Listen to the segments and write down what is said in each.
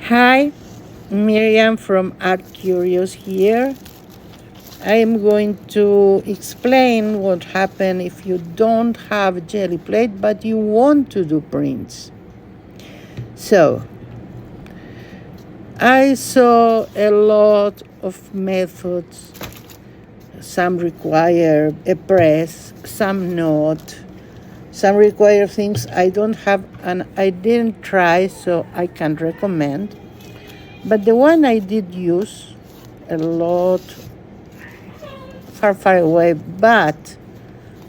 Hi, Miriam from Artcurious here. I am going to explain what happens if you don't have a Gely plate but you want to do prints. So, I saw a lot of methods. Some require a press, some not. Some require things I don't have and I didn't try, so I can't recommend. But the one I did use a lot, far away, but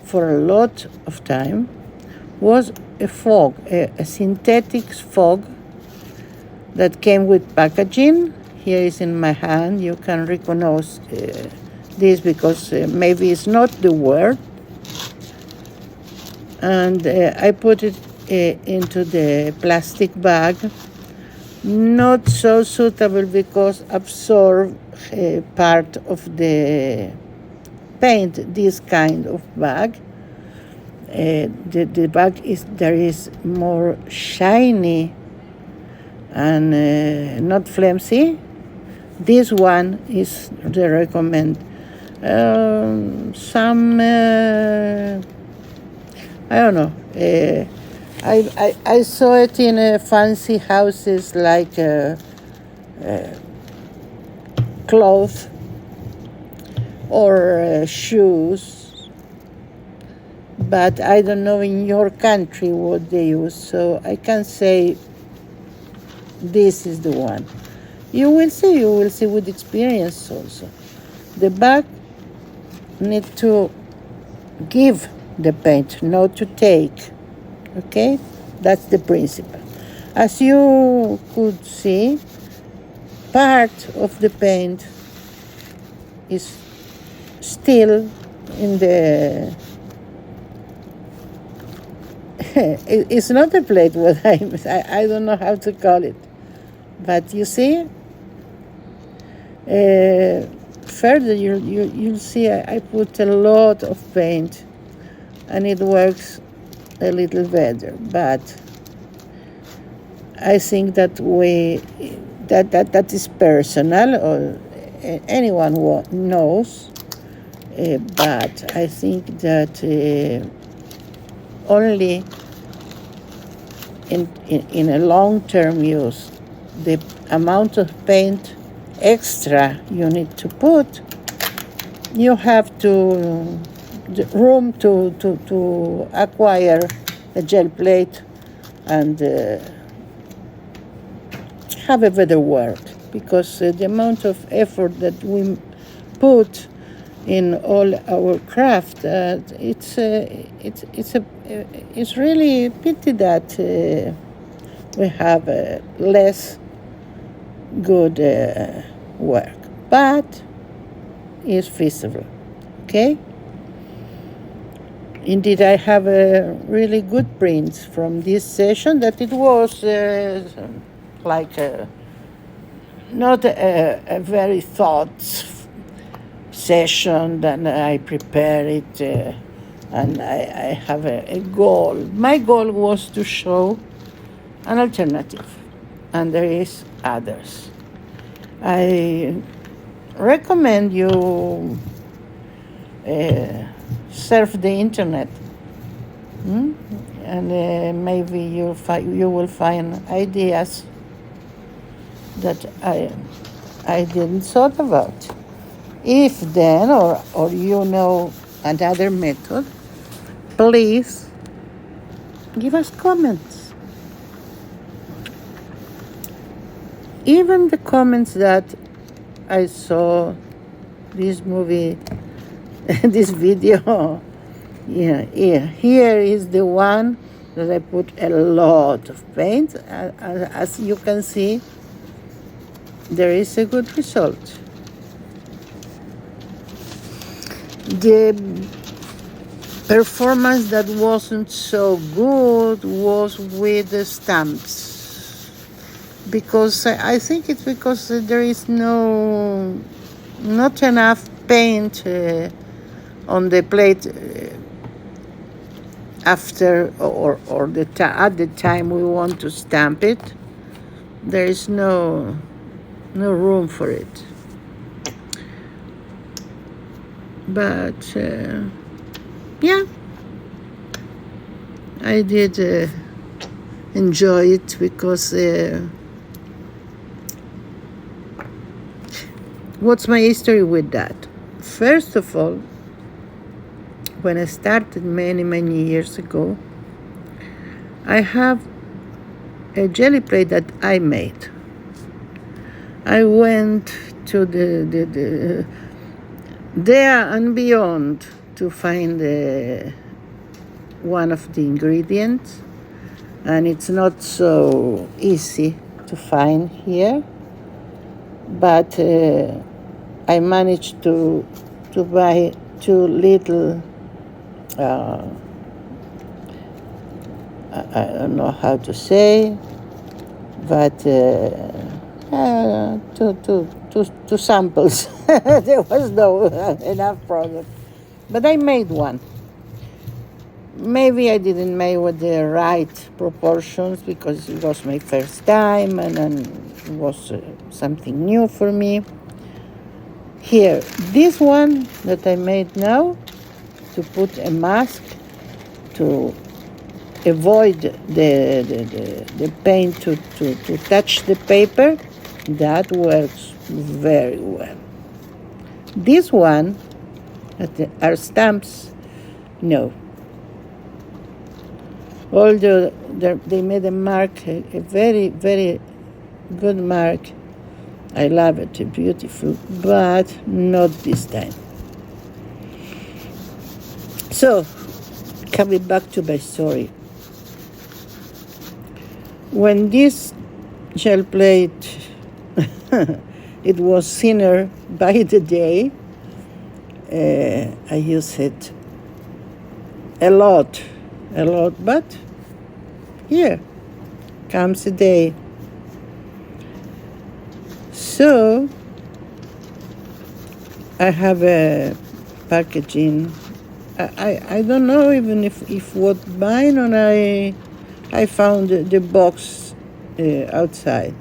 for a lot of time, was a fog, a synthetic fog that came with packaging. Here is in my hand. You can recognize this because maybe it's not the word. And I put it into the plastic bag. Not so suitable because absorb part of the paint, this kind of bag. The bag is more shiny and not flimsy. This one is the recommend. Some I don't know. I saw it in fancy houses like clothes or shoes, but I don't know in your country what they use, so I can't say this is the one. You will see with experience also. The bag need to give the paint, not to take. Okay, that's the principle. As you could see, part of the paint is still in the it's not a plate what I don't know how to call it, but you see further you'll see I put a lot of paint and it works a little better, but I think that that is personal, or anyone knows, but I think that only in a long-term use, the amount of paint extra you need to put, you have to the room to acquire a gel plate and have a better work, because the amount of effort that we put in all our craft, it's really a pity that we have less good work, but it's feasible. Okay. Indeed, I have a really good prints from this session that it was like not a very thought session, and I prepare it and I have a goal. My goal was to show an alternative, and there is others. I recommend you surf the internet, and maybe you will find ideas that I didn't thought about. If then, or you know another method, please give us comments. Even the comments that I saw this movie, this video, yeah, here is the one that I put a lot of paint. As you can see, there is a good result. The performance that wasn't so good was with the stamps, because I think it's because there is not enough paint on the plate after or at the time we want to stamp it. there is no room for it. But yeah, I did enjoy it because what's my history with that? First of all, when I started many years ago, I have a jelly plate that I made. I went to the there and beyond to find one of the ingredients, and it's not so easy to find here, but I managed to buy two little I don't know how to say, but two samples. There was no enough product, but I made one. Maybe I didn't make with the right proportions because it was my first time and it was something new for me. Here, this one that I made now, to put a mask to avoid the paint to touch the paper, that works very well. This one, are stamps, no. Although they made a mark, a very good mark. I love it, beautiful, but not this time. So, coming back to my story. When this gel plate, it was thinner by the day, I use it a lot, but here comes a day. So I have a packaging. I don't know even if what mine, or I found the box outside.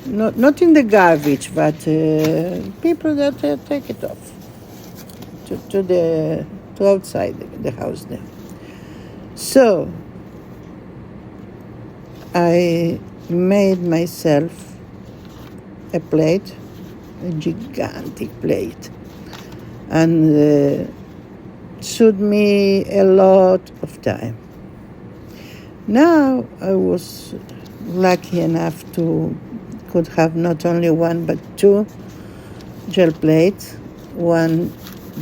Not in the garbage, but people that take it off to outside the house there. So I made myself a plate, a gigantic plate, and suit me a lot of time. Now I was lucky enough could have not only one but two gel plates. One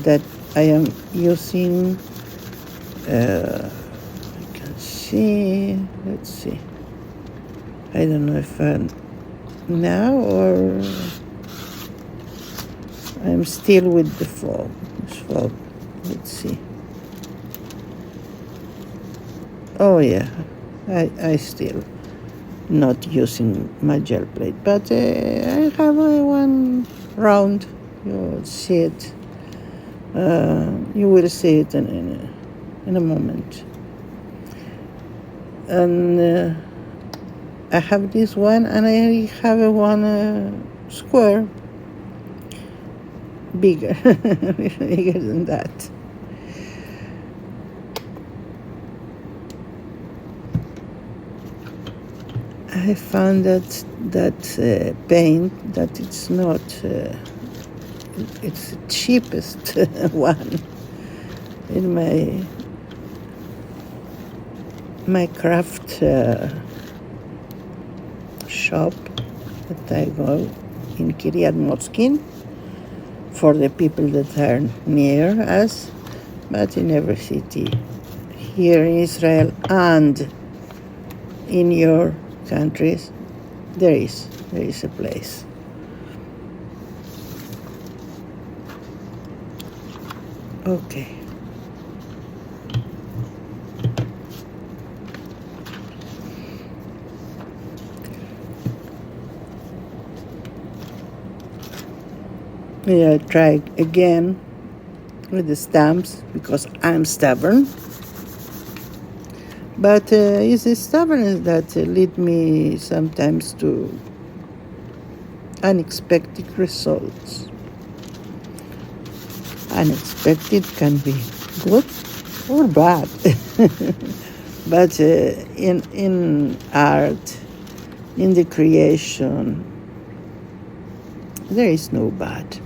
that I am using, I can see, let's see, I don't know if now or I'm still with the fog. Let's see. Oh yeah, I still not using my gel plate, but I have one round. You'll see it. You will see it in a moment. And I have this one, and I have one square, bigger than that. I found that paint, that it's not, it's the cheapest one in my craft shop that I go in Kiryat Motzkin for the people that are near us, but in every city here in Israel and in your countries there is a place. Okay. Yeah, I try again with the stamps because I'm stubborn. But it's the stubbornness that lead me sometimes to unexpected results. Unexpected can be good or bad. But in art, in the creation, there is no bad.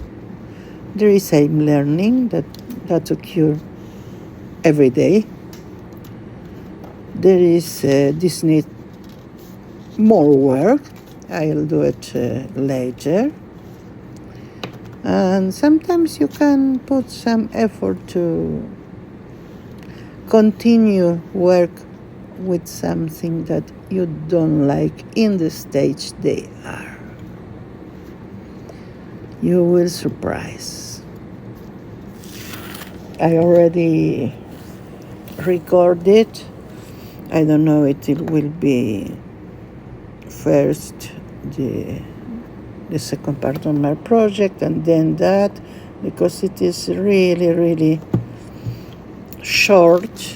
There is a learning that occurs every day. There is this need more work. I'll do it later. And sometimes you can put some effort to continue work with something that you don't like in the stage they are. You will surprise. I already recorded. I don't know if it will be first the second part of my project and then that, because it is really, really short.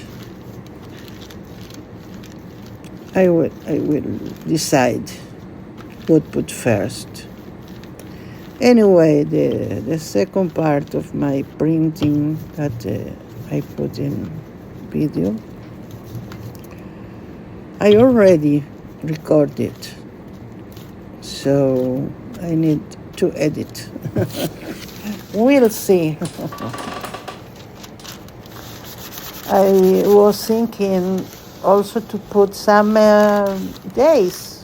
I will decide what put first. Anyway, the second part of my printing that I put in video, I already recorded, so I need to edit. We'll see. I was thinking also to put some days.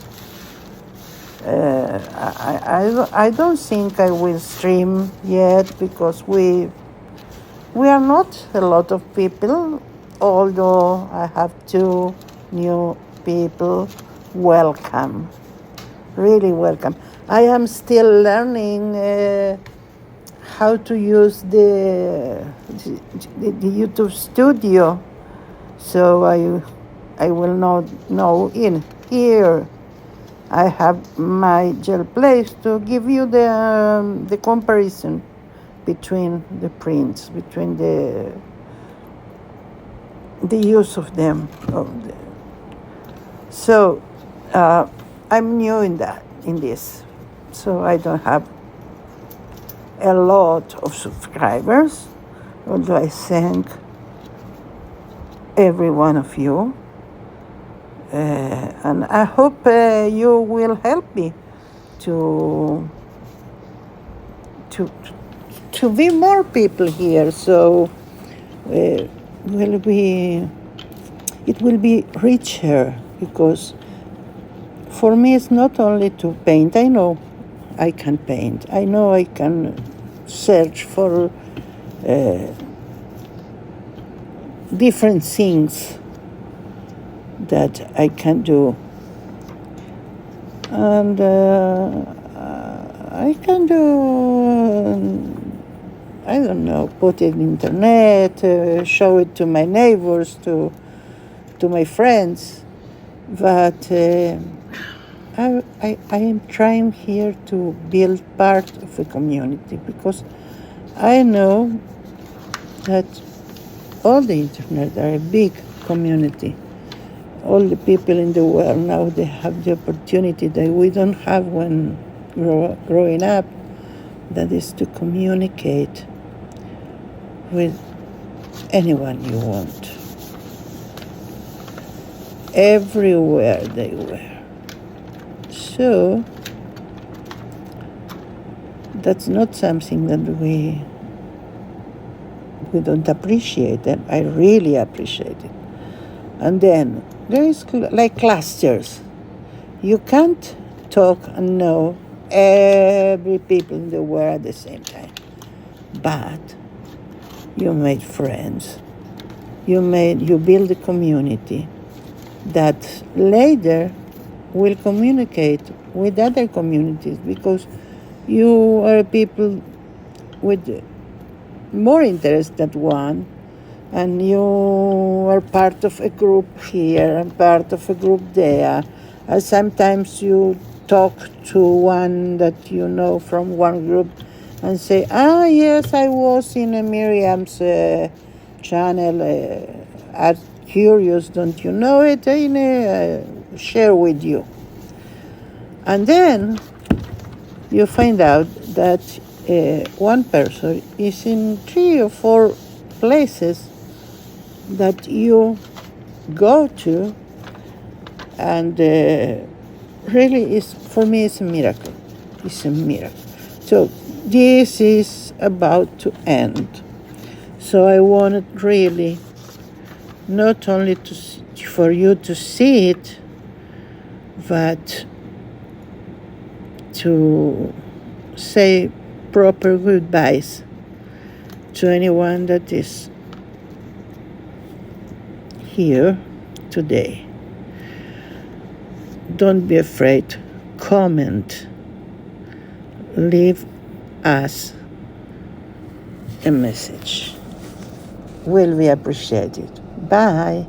I don't think I will stream yet because we are not a lot of people, although I have 2 new people. Welcome, really welcome. I am still learning how to use the YouTube studio, so I will not know in here. I have my gel place to give you the comparison between the prints, between the use of them. So I'm new in this, so I don't have a lot of subscribers, although I thank every one of you. And I hope you will help me to be more people here. So it will be richer, because for me it's not only to paint. I know I can paint. I know I can search for different things that I can do, and I can do, I don't know, put it in internet, show it to my neighbors, to my friends, but I am trying here to build part of a community, because I know that all the internet are a big community. All the people in the world now, they have the opportunity that we don't have when growing up, that is to communicate with anyone you want, everywhere they were. So that's not something that we don't appreciate, and I really appreciate it. And then there is like clusters. You can't talk and know every people in the world at the same time, but you made friends. You build a community that later will communicate with other communities, because you are people with more interest than one, and you are part of a group here and part of a group there, and sometimes you talk to one that you know from one group and say, yes, I was in Miriam's channel, Artcurious, don't you know it? I share with you. And then you find out that one person is in 3 or 4 places that you go to, and really is, for me, it's a miracle. It's a miracle. So this is about to end. So I wanted really not only for you to see it, but to say proper goodbyes to anyone that is here today. Don't be afraid. Comment. Leave us a message. Will be appreciated. Bye.